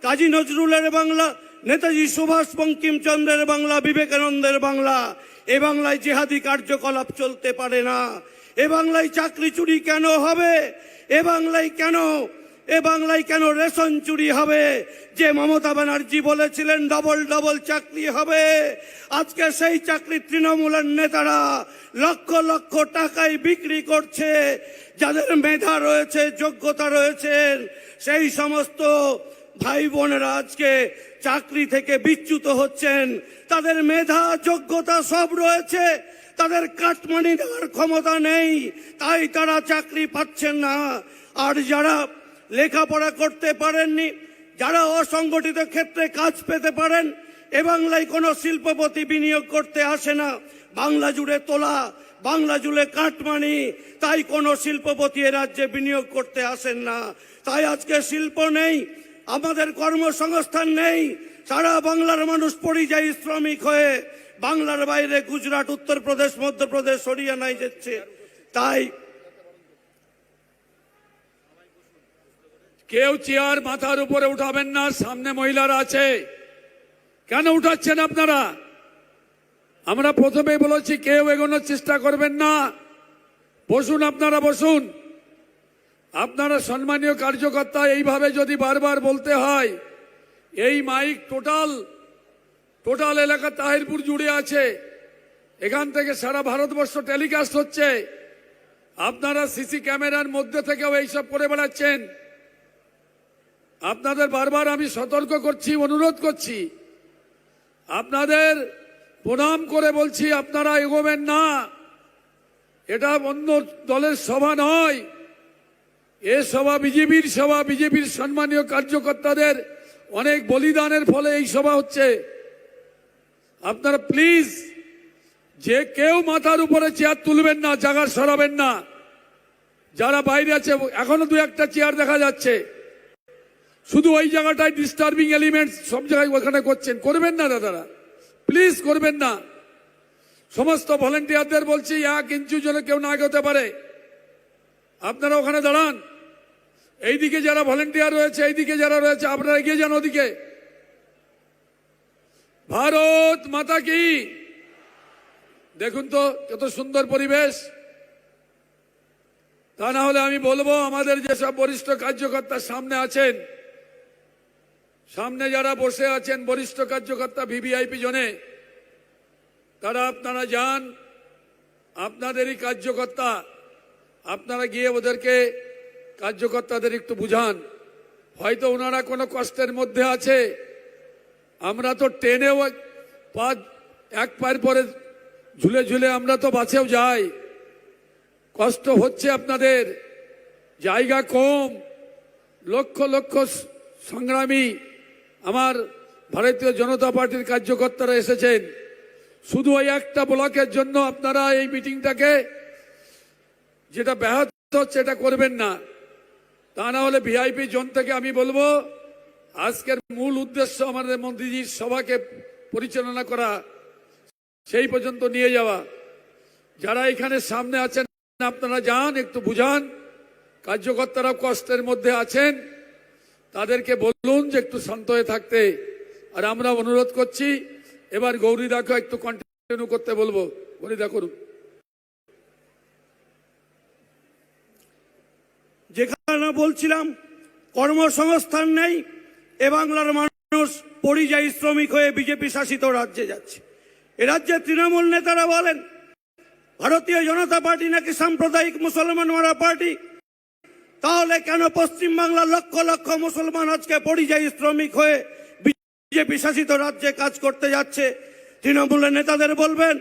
কাজী নজরুলের বাংলা, নেতাজি সুভাষ বঙ্কিমচন্দ্রের বাংলা, বিবেকানন্দের বাংলা। এ বাংলায় জিহাদি কার্যকলাপ চলতে পারে না। এ বাংলায় চাকরি চুরি কেন হবে? এ বাংলায় কেন রেশন চুরি হবে? যে মমতা ব্যানার্জি বলেছিলেন ডবল ডবল চাকরি হবে, আজকে সেই চাকরি তৃণমূলের নেতারা লক্ষ লক্ষ টাকায় বিক্রি করছে। যাদের মেধা রয়েছে, যোগ্যতা রয়েছেন, সেই সমস্ত ভাই বোনেরা আজকে চাকরি থেকে বিচ্যুত হচ্ছেন। তাদের মেধা যোগ্যতা সব রয়েছে, তাদের কাটমানি দেওয়ার ক্ষমতা নেই, তাই তারা চাকরি পাচ্ছেন না। আর যারা লেখাপড়া করতে পারেননি, যারা অসংগঠিত ক্ষেত্রে কাজ পেতে পারেন, এ বাংলায় কোনো শিল্পপতি বিনিয়োগ করতে আসে না। বাংলা জুড়ে তোলা, বাংলা জুড়ে কাটমানি, তাই কোনো শিল্পপতি এ রাজ্যে বিনিয়োগ করতে আসেন না। তাই আজকে শিল্প নেই, আমাদের কর্মসংস্থান নেই। সারা বাংলার মানুষ পরিযায়ী শ্রমিক হয়ে বাংলার বাইরে গুজরাট, উত্তরপ্রদেশ, মধ্যপ্রদেশ, হরিয়ানায় যাচ্ছে। তাই কেউ চেয়ার মাথার উপরে উঠাবেন না, সামনে মহিলারা আছে, কেন উঠাচ্ছেন আপনারা? আমরা প্রথমে বলেছি কেউ এগোনোর চেষ্টা করবেন না, বসুন, আপনারা বসুন। আপনারা সম্মানীয় কার্যকর্তা, এইভাবে যদি বারবার বলতে হয়, এই মাইক টোটাল এলাকা তাহিরপুর জুড়ে আছে, এখান থেকে সারা ভারতবর্ষ টেলিকাস্ট হচ্ছে, আপনারা সিসি ক্যামেরার মধ্যে থেকেও এইসব করে বেড়াচ্ছেন। আপনাদের বারবার আমি সতর্ক করছি, অনুরোধ করছি, আপনাদের প্রণাম করে বলছি, আপনারা এগোবেন না। এটা অন্য দলের সভা নয়, এ সভা বিজেপির সভা। বিজেপির সম্মানীয় কার্যকর্তাদের অনেক বলিদানের ফলে এই সভা হচ্ছে। আপনারা প্লিজ যে কেউ মাথার উপরে চেয়ার তুলবেন না, জায়গা সরাবেন না। যারা বাইরে আছে, এখনো দু একটা চেয়ার দেখা যাচ্ছে, শুধু ওই জায়গাটায় ডিস্টার্বিং এলিমেন্টস সব জায়গায় ওখানে করবেন না দাদারা, প্লিজ করবেন না। সমস্ত ভলেন্টিয়ারদের বলছি, 1 ইঞ্চি জন্য কেউ না এগোতে পারে, আপনারা ওখানে দাঁড়ান। এইদিকে যারা ভলেন্টিয়ার রয়েছে, এইদিকে যারা রয়েছে, আপনারা এগিয়ে যান ওদিকে। ভারত মাতা কি। দেখুন তো কত সুন্দর পরিবেশ। তা না হলে আমি বলবো, আমাদের যেসব বরিষ্ঠ কার্যকর্তা সামনে আছেন, সামনে যারা বসে আছেন বরিষ্ঠ কার্যকর্তা ভিভিআইপি জোনে, তারা আপনারা যান, আপনাদেরই কার্যকর্তা, আপনারা গিয়ে ওদেরকে কার্যকর্তাদের একটু বুঝান। হয়তো ওনারা কোনো কষ্টের মধ্যে আছে, আমরা তো ট্রেনেও এক পায়ের পরে ঝুলে ঝুলে আমরা তো বাসেও যাই, কষ্ট হচ্ছে আপনাদের, জায়গা কম, লক্ষ লক্ষ সংগ্রামী আমার ভারতীয় জনতা পার্টির কার্যকর্তারা এসেছেন। শুধু ওই একটা ব্লকের জন্য আপনারা এই মিটিংটাকে যেটা ব্যাহত হচ্ছে এটা করবেন না। তা না হলে ভিআইপি জোন থেকে আমি বলবো, আজকের মূল উদ্দেশ্য আমাদের মন্ত্রীজির সভাকে পরিচালনা করা, সেই পর্যন্ত নিয়ে যাওয়া। যারা এখানে সামনে আছেন আপনারা যান, একটু বুঝান। কার্যকর্তারা কষ্টের মধ্যে আছেন, তাদেরকে বলুন যে একটু শান্ত হয়ে থাকতে। আর আমরা অনুরোধ করছি, এবার গৌরীদাকে একটু কন্টিনিউ করতে বলবো। গৌরীদা করুন। যেখানে বলছিলাম কর্মসংস্থান নেই, এ বাংলার মানুষ পরিযায়ী শ্রমিক হয়ে বিজেপি শাসিত রাজ্যে যাচ্ছে। এ রাজ্যে তৃণমূল নেতারা বলেন ভারতীয় জনতা পার্টি নাকি সাম্প্রদায়িক মুসলমান মারা পার্টি। তাহলে কেন পশ্চিম বাংলার লক্ষ লক্ষ মুসলমান আজকে পরিযায়ী শ্রমিক হয়ে বিজেপি শাসিত রাজ্যে কাজ করতে যাচ্ছে? তৃণমূলের নেতাদের বলবেন,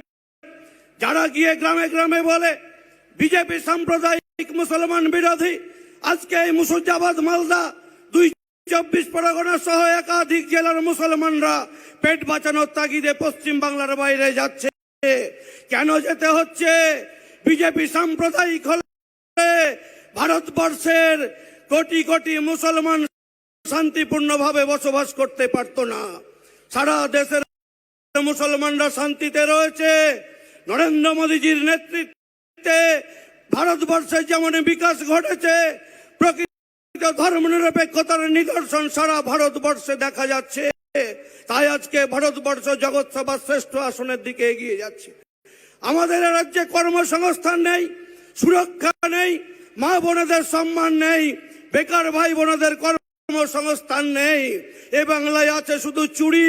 যারা গিয়ে গ্রামে গ্রামে বলে বিজেপি সাম্প্রদায়িক মুসলমান বিরোধী, আজকে এই মুর্শিদাবাদ, মালদা, 24 পরগনা সহ একাধিক জেলার মুসলমানরা পেট বাঁচানোর তাগিদে পশ্চিম বাংলার বাইরে যাচ্ছে। কেন যেতে হচ্ছে? বিজেপি সাম্প্রদায়িক হলে ভারতবর্ষের কোটি কোটি মুসলমান শান্তিপূর্ণভাবে বসবাস করতে পারত না। সারা দেশের মুসলমানরা শান্তিতে রয়েছে। নরেন্দ্র মোদীজির নেতৃত্বে ভারতবর্ষে যেমন বিকাশ ঘটেছে, প্রকৃত ধর্মনিরপেক্ষতার নিদর্শন সারা ভারতবর্ষে দেখা যাচ্ছে। তাই আজকে ভারতবর্ষ জগৎ সভার শ্রেষ্ঠ আসনের দিকে এগিয়ে যাচ্ছে। আমাদের রাজ্যে কর্মসংস্থান নেই, সুরক্ষা নেই, মা বোনেদের সম্মান নেই, বেকার ভাই বোনেদের কর্মসংস্থান নেই। এ বাংলায় আছে শুধু চুরি,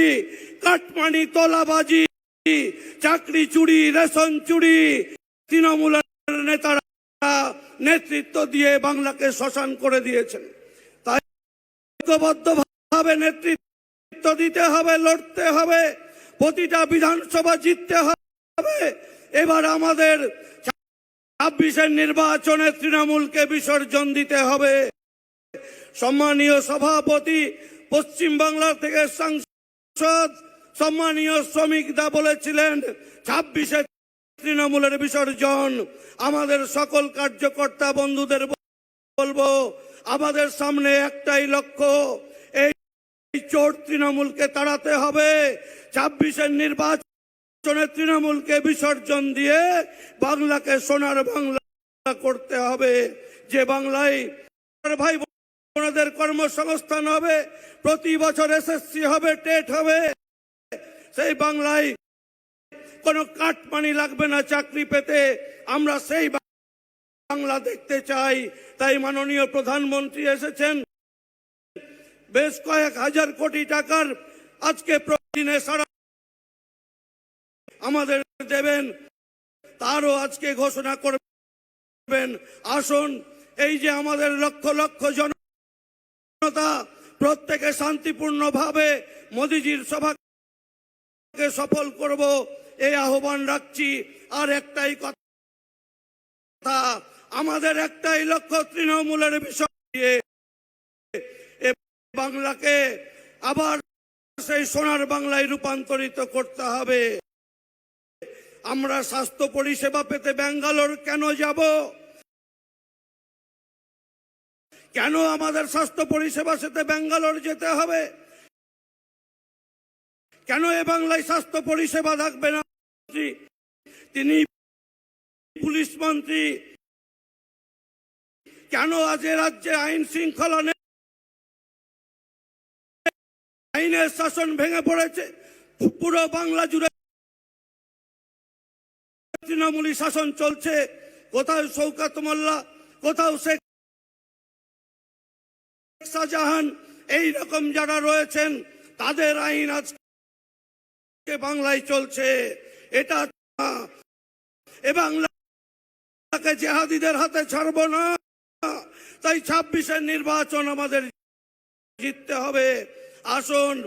কাটমানি, তোলাবাজি, চাকরি চুরি, রেশন চুরি। তৃণমূলের নেতারা নেতৃত্ব দিয়ে বাংলাকে শ্মশান করে দিয়েছেন। তাই ঐক্যবদ্ধভাবে নেতৃত্ব দিতে হবে, লড়তে হবে, প্রতিটা বিধানসভা জিততে হবে। এবার আমাদের 26-এর নির্বাচনে তৃণমূলকে বিসর্জন দিতে হবে। সম্মানীয় সভাপতি, পশ্চিম বাংলা থেকে সাংসদ সম্মানীয় শ্রমিক দা বলেছিলেন 26-এ তৃণমূলের বিসর্জন। আমাদের সকল কার্যকর্তা বন্ধুদের বলবো, আমাদের সামনে একটাই লক্ষ্য, এই চোর তৃণমূলকে তাড়াতে হবে। 26-এর নির্বাচনে তৃণমূলকে বিসর্জন দিয়ে বাংলাকে সোনার বাংলা করতে হবে। যে বাংলায় ভাই বোনদের কর্মসংস্থান হবে, প্রতি বছর এসএসসি হবে, টেট হবে, সেই বাংলায় কোনো কাটমানি লাগবে না চাকরি পেতে। আমরা সেই বাংলা দেখতে চাই। তাই মাননীয় প্রধানমন্ত্রী এসেছেন, বেশ কয়েক হাজার কোটি টাকার আজকে প্রতিদিনে সারা আমাদের দেবেন, তারও আজকে ঘোষণা করবেন। আসুন, এই যে আমাদের লক্ষ লক্ষ জনতা প্রত্যেকে শান্তিপূর্ণভাবে মোদিজির সভাকে সফল করব, এই আহ্বান রাখছি। আর একটাই কথা, আমাদের একটাই লক্ষ্য, তৃণমূলের বিষয় দিয়ে বাংলাকে আবার সেই সোনার বাংলায় রূপান্তরিত করতে হবে। আমরা স্বাস্থ্য পরিষেবা পেতে ব্যাঙ্গালোর কেন যাব? কেন আমাদের স্বাস্থ্য পরিষেবা পেতে ব্যাঙ্গালোর যেতে হবে? কেন এ বাংলায় স্বাস্থ্য পরিষেবা থাকবে না? তিনি পুলিশ মন্ত্রী, কেন আজ রাজ্যে আইন শৃঙ্খলা নেই? আইনের শাসন ভেঙে পড়েছে। পুরো বাংলা জুড়ে তৃণমূলী শাসন চলছে। কোথাও শওকত মোল্লা, কোথাও শেখ শাহজাহান, এই রকম যারা রয়েছেন তাদের আইন আজকে বাংলায় চলছে। এটা এ বাংলাকে জেহাদিদের হাতে ছাড়বো না। তাই 26-এর নির্বাচন আমাদের জিততে হবে। আসুন,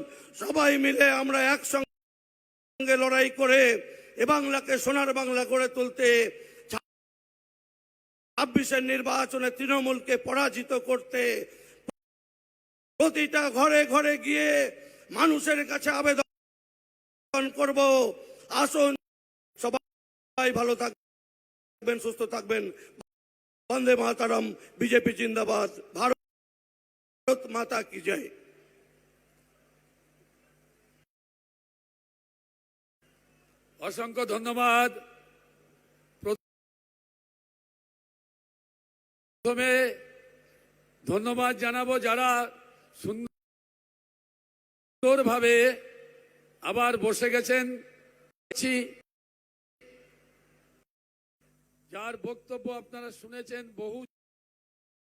সবাই মিলে আমরা একসঙ্গে লড়াই করে এ বাংলাকে সোনার বাংলা করে তুলতে, 26-এর নির্বাচনে তৃণমূলকে পরাজিত করতে প্রতিটা ঘরে ঘরে গিয়ে মানুষের কাছে আবেদন করব। আসুন, সবাই ভালো থাকবেন, সুস্থ থাকবেন। বন্দে মাতরম, বিজেপি জিন্দাবাদ, ভারত মাতা কি জয়। অসংখ্য ধন্যবাদ। প্রথমে ধন্যবাদ জানাবো যারা সুন্দরভাবে আবার বসে গেছেন, যার বক্তব্য আপনারা শুনেছেন বহু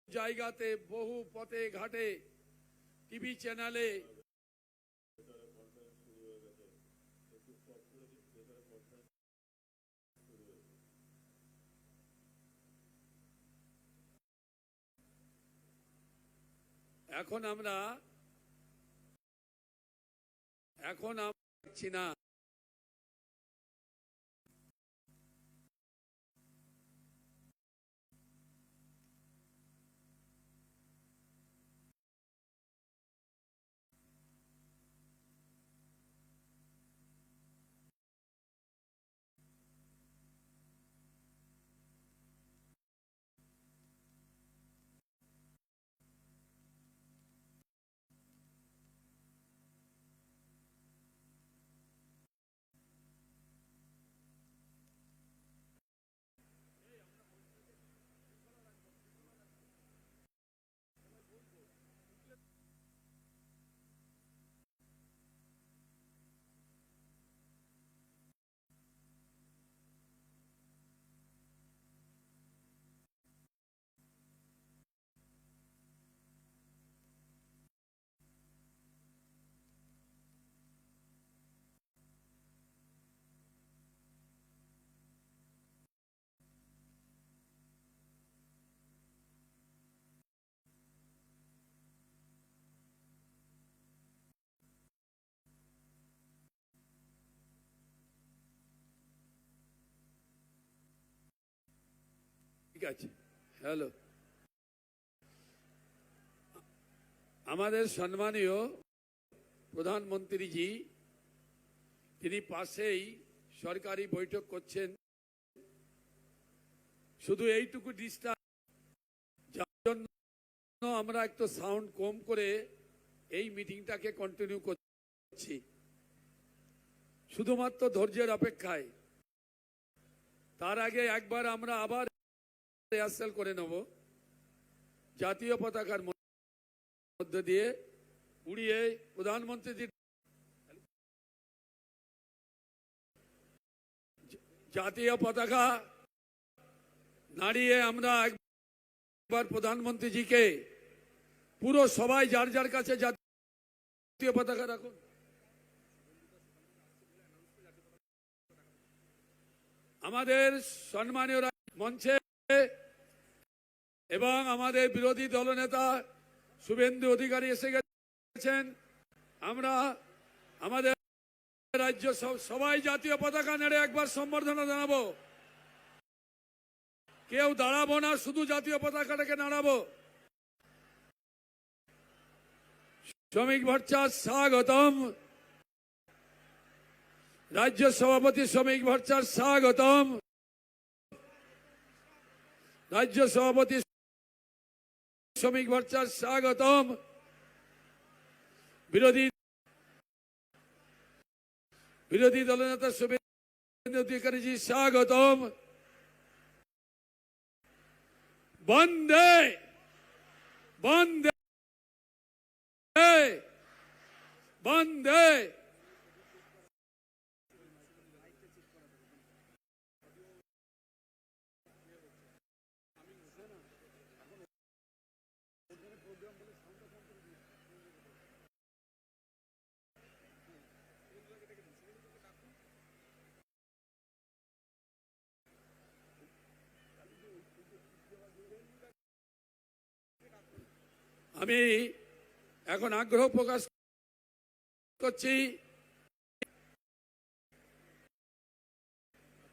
জায়গাতে, বহু পথে ঘাটে, টিভি চ্যানেলে। এখন আমরা দেখছি না। ঠিক আছে, হ্যালো। আমাদের সম্মানীয় প্রধানমন্ত্রীজি তিনি পাশেই সরকারি বৈঠক করছেন, শুধু এইটুকু ডিস্টার্ব, যার জন্য আমরা একটু সাউন্ড কম করে এই মিটিংটাকে কন্টিনিউ করছি, শুধুমাত্র ধৈর্যের অপেক্ষায়। তার আগে একবার আমরা আবার রিহার্সাল করে নেব, জাতীয় পতাকার মধ্যে দিয়ে উড়িয়ে প্রধানমন্ত্রী জাতীয় পতাকা নাড়িয়ে আমরা একবার প্রধানমন্ত্রীজিকে, পুরো সবাই যার যার কাছে জাতীয় পতাকা রাখুন। আমাদের সম্মানীয় মঞ্চে এবং আমাদের বিরোধী দলনেতা শুভেন্দু অধিকারী এসে গেছেন। আমরা আমাদের রাজ্য সবাই জাতীয় পতাকা নেড়ে একবার সম্বর্ধনা জানাবো। কেউ দাঁড়াবো না, শুধু জাতীয় পতাকাটাকে নাড়াবো। শ্রমিক ভট্টাচার্য স্বাগতম, রাজ্য সভাপতি শ্রমিক ভট্টাচার্য স্বাগতম, রাজ্য সভাপতি শ্রমিক ভট্টাচার্য স্বাগতম, বিরোধী দলনেতা শুভেন্দু অধিকারীজি স্বাগতম। বন্দে বন্দে বন্দে। আমি এখন আগ্রহ প্রকাশ করছি,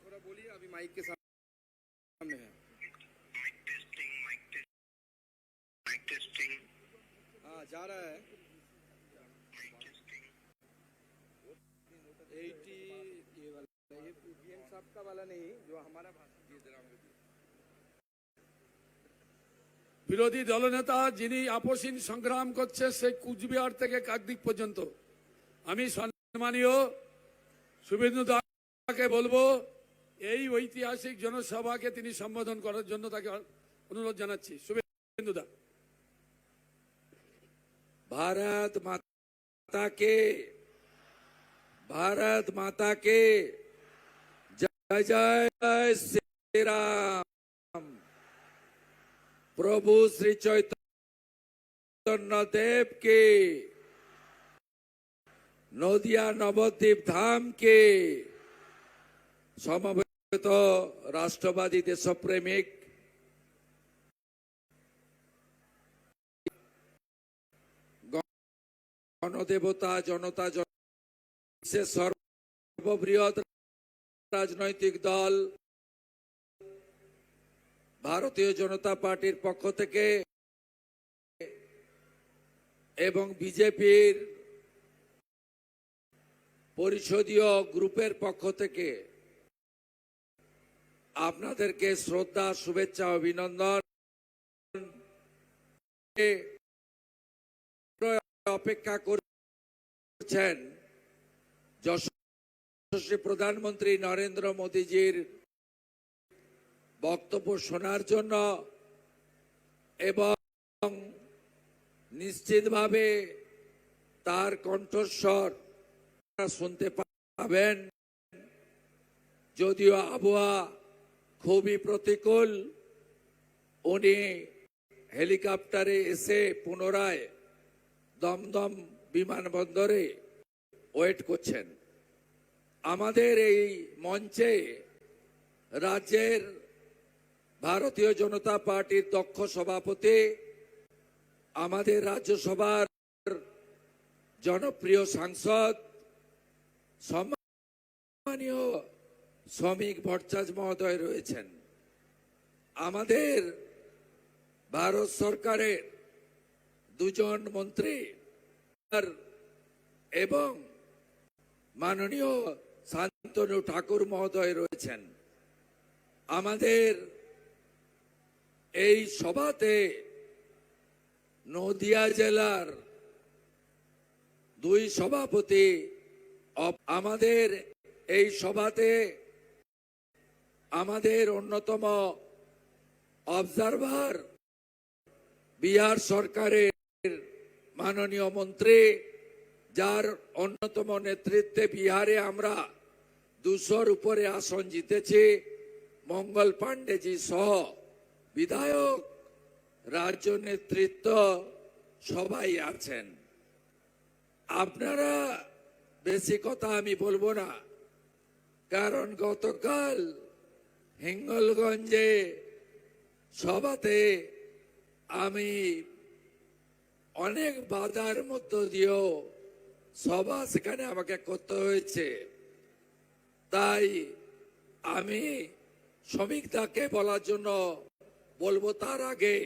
थोड़ा बोलिए, अभी माइक के सामने है। Mike testing. हाँ, जा रहा है। 80 ये वाला, ये पीएम साहब का वाला नहीं, जो हमारा भाषण दिए जरा मुझे। বিরোধী দলনেতা যিনি আপসীন সংগ্রাম করছে সেই কুচবিহার থেকে কাকদ্বীপ পর্যন্ত, আমি সম্মানীয় শুভেন্দু দাকে বলবো এই ঐতিহাসিক জনসভাকে তিনি সম্বোধন করার জন্য তাকে অনুরোধ জানাচ্ছি। শুভেন্দু দা। भारत माता के जय जय श्री राम। प्रभु श्री चैतन्य देव के, नदिया नवद्वीप धाम के समवेत राष्ट्रवादी देशप्रेमिक গণদেবতা জনতা সর্ববৃহৎ রাজনৈতিক দল ভারতীয় জনতা পার্টির পক্ষ থেকে এবং বিজেপির পরিষদীয় গ্রুপের পক্ষ থেকে আপনাদেরকে শ্রদ্ধা, শুভেচ্ছা, অভিনন্দন। অপেক্ষা করছেন যশস্বী প্রধানমন্ত্রী নরেন্দ্র মোদীজির বক্তব্য শোনার জন্য এবং নিশ্চিতভাবে তার কণ্ঠস্বর শুনতে পাবেন। যদিও আবহাওয়া খুবই প্রতিকূল, উনি হেলিকপ্টারে এসে পুনরায় দমদম বিমানবন্দরে ওয়েট করছেন। আমাদের এই মঞ্চে রাজ্যের ভারতীয় জনতা পার্টির দক্ষ সভাপতি, আমাদের রাজ্যসভার জনপ্রিয় সাংসদ সম্মানীয় শ্রমিক ভট্টাচার্য মহোদয় রয়েছেন। আমাদের ভারত সরকারের দুজন মন্ত্রী এবং মাননীয় শান্তনু ঠাকুর মহোদয় রয়েছেন। আমাদের এই সভাতে নদিয়া জেলার দুই সভাপতি, আমাদের এই সভাতে আমাদের অন্যতম অবজারভার বিহার সরকারের মাননীয় মন্ত্রী, যার অন্যতম নেতৃত্বে বিহারে আমরা 200-র উপরে আসন জিতেছি, মঙ্গল পাণ্ডেজি সহ বিধায়ক, রাজ্য নেতৃত্ব সবাই আছেন। আপনারা বেশি কথা আমি বলবো না, কারণ গতকাল হিঙ্গলগঞ্জে সভাতে আমি অনেক বাধার মধ্য দিয়েও সভা সেখানে আমাকে করতে হয়েছে। তাই আমি শ্রমিকদাকে বলার জন্য বলবো, তার আগে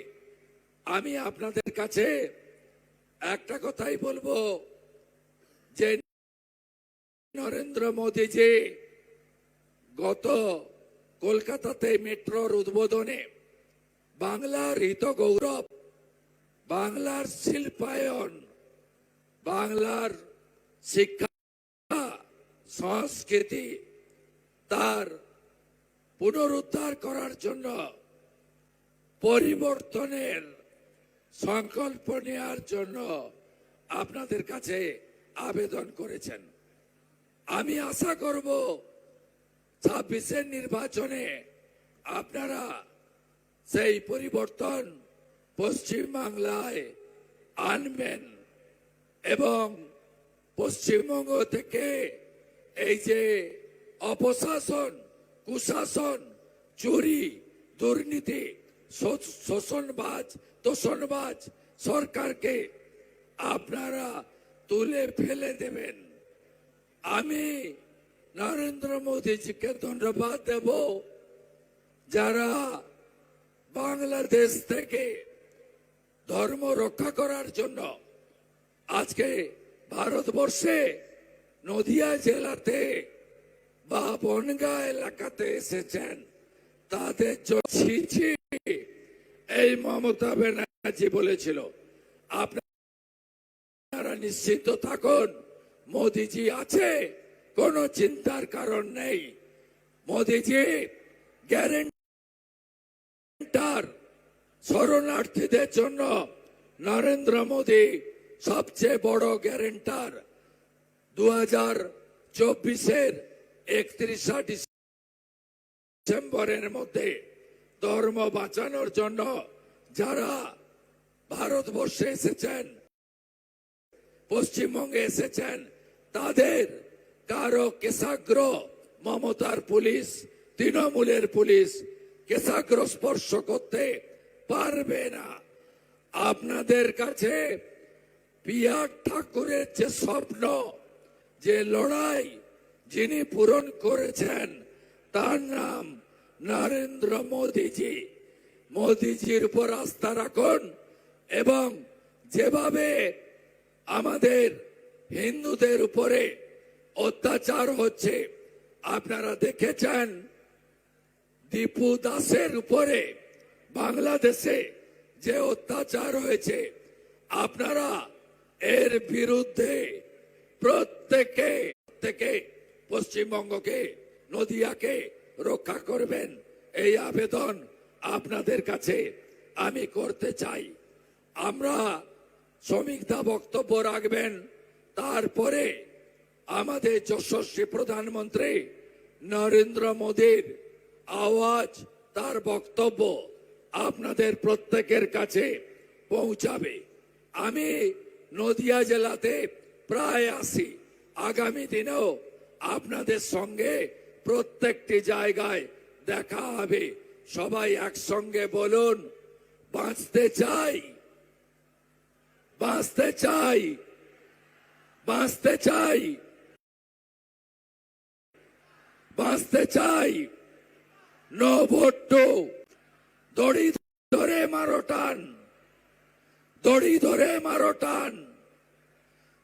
আমি আপনাদের কাছে একটা কথাই বলবো যে নরেন্দ্র মোদীজি গত কলকাতাতে মেট্রোর উদ্বোধনে বাংলার হিত গৌরব, বাংলার শিল্পায়ন, বাংলার শিক্ষা সংস্কৃতি তার পুনরুদ্ধার করার জন্য পরিবর্তনের সংকল্প নেওয়ার জন্য আপনাদের কাছে আবেদন করেছেন। আমি আশা করব 26-এর নির্বাচনে আপনারা সেই পরিবর্তন পশ্চিম বাংলায় আনবেন এবং পশ্চিমবঙ্গ থেকে এই যে অপশাসন, কুশাসন, চুরি, দুর্নীতি, শোষণবাজ, তোষণবাজ সরকারকে আপনারা তুলে ফেলে দেবেন। আমি নরেন্দ্র মোদীজিকে ধন্যবাদ দেব, যারা বাংলাদেশ থেকে ধর্ম রক্ষা করার জন্য আজকে ভারতবর্ষে নদিয়া জেলাতে বা বনগাঁ এলাকাতে এসেছেন। তাদের ছিছি এই মমতা ব্যানার্জি বলেছিল। আপনারা নিশ্চিত থাকুন, মোদিজি আছে, কোনো চিন্তার কারণ নেই। মোদিজি গ্যারেন্টার, শরণার্থীদের জন্য নরেন্দ্র মোদী সবচেয়ে বড় গ্যারেন্টার। 2024-এর 31 ডিসেম্বরের মধ্যে ধর্ম বাঁচানোর জন্য যারা ভারতবর্ষে এসেছেন, পশ্চিমবঙ্গে এসেছেন, তাদের কারো কেশাগ্র মমতার পুলিশ, তৃণমূলের পুলিশ কেশাগ্র স্পর্শ করতে পারবে না। আপনাদের কাছে পিয়ার ঠাকুরের যে স্বপ্ন, যে লড়াই যিনি পূরণ করেছেন, তার নাম নরেন্দ্র মোদীজি। মোদীজির উপর আস্থা রাখুন এবং যেভাবে আমাদের হিন্দুদের উপরে অত্যাচার হচ্ছে, আপনারা দেখেছেন দীপু দাসের উপরে বাংলাদেশে যে অত্যাচার হয়েছে, আপনারা এর বিরুদ্ধে প্রত্যেকে পশ্চিমবঙ্গকে, নদিয়াকে রক্ষা করবেন, এই আবেদন আপনাদের কাছে আমি করতে চাই। আমরা শ্রমিকদা বক্তব্য রাখবেন, তারপরে আমাদের যশস্বী প্রধানমন্ত্রী নরেন্দ্র মোদীর আওয়াজ, তার বক্তব্য আপনাদের প্রত্যেকের কাছে পৌঁছাবে। আমি নদিয়া জেলাতে প্রায় আসি, আগামী দিনেও আপনাদের সঙ্গে প্রত্যেকটি জায়গায় দেখা হবে। সবাই একসঙ্গে বলুন, বাঁচতে চাই, বাঁচতে চাই, বাঁচতে চাই, বাঁচতে চাই। নো ভোট টু দড়ি ধরে মারো টান, দড়ি ধরে মারো টান,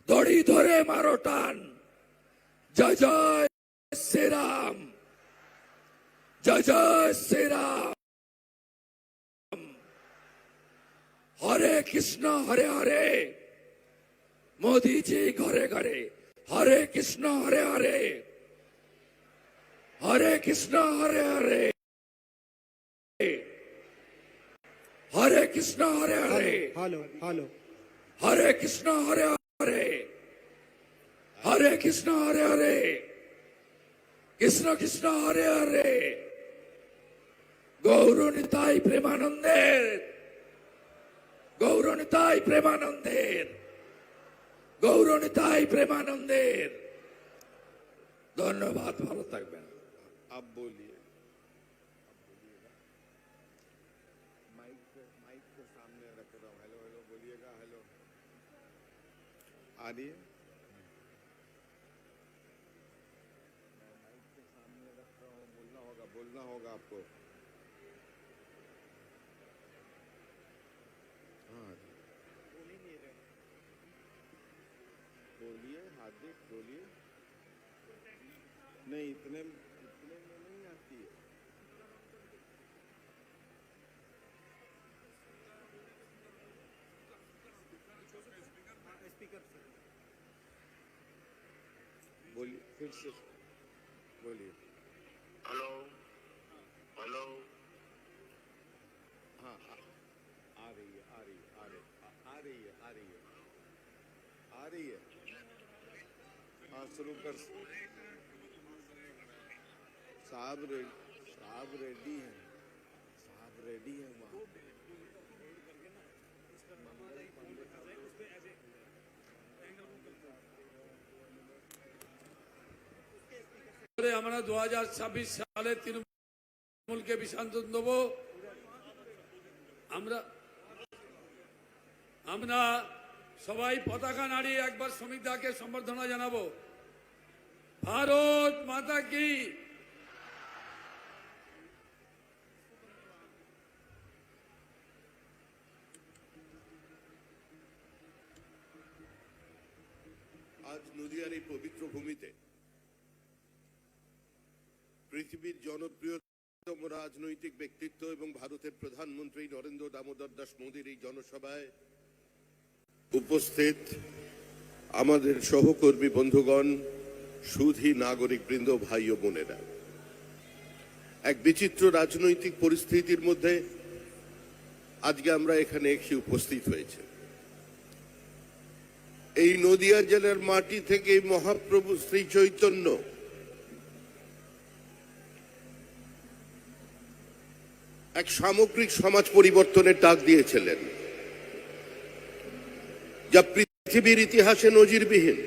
দড়ি ধরে মারো টান। জয় জয় শ্রীরাম, জয় জয় শ্রীরাম। হরে কৃষ্ণ হরে হরে, মোদীজি ঘরে ঘরে। হরে কৃষ্ণ হরে হরে, হরে কৃষ্ণ হরে হরে, হরে কৃষ্ণ হরে হরে, हेलो हेलो হরে কৃষ্ণ হরে হরে, হরে কৃষ্ণ হরে হরে, কৃষ্ণ কৃষ্ণ হরে হরে। গৌরনিতাই প্রেমানন্দের, গৌরনিতাই প্রেমানন্দের, গৌরনিতাই প্রেমানন্দের। ধন্যবাদ, ভালো থাকবেন। आप बोलिए। माइक के सामने रख रहा हूँ। हेलो हेलो बोलिएगा। हेलो आ रही है? मैं माइक के सामने रख रहा हूँ। बोलना होगा आपको। हाँ बोलिए हार्दिक, बोलिए। नहीं इतने में नहीं आती है। बोलिए फिर से बोलिए। हेलो हेलो हाँ आ रही है आ रही है आ रही आ रही है आ रही है आ रही है। हाँ शुरू कर। साहब रेडी हैं, साहब रेडी हैं वहाँ। আমরা 2026 সালে তৃণমূলকে বিসর্জন দেব। আমরা সবাই পতাকা নাড়িয়ে একবার শ্রমিকদাকে সম্বর্ধনা জানাবো। ভারত মাতা কি। আজ নদিয়ার এই পবিত্র ভূমিতে পৃথিবীর জনপ্রিয়তম রাজনৈতিক ব্যক্তিত্ব এবং ভারতের প্রধানমন্ত্রী নরেন্দ্র দামোদর দাস মোদীর এই জনসভায় উপস্থিত আমাদের সহকর্মী বন্ধুগণ, সুধী নাগরিকবৃন্দ, ভাই ও বোনেরা, এক বিচিত্র রাজনৈতিক পরিস্থিতির মধ্যে আজকে আমরা এখানে এসে উপস্থিত হয়েছে। এই নদিয়া জেলার মাটি থেকে মহাপ্রভু শ্রী চৈতন্য এক সামগ্রিক সমাজ পরিবর্তনের ডাক দিয়েছিলেন, যা পৃথিবীর ইতিহাসে নজিরবিহীন।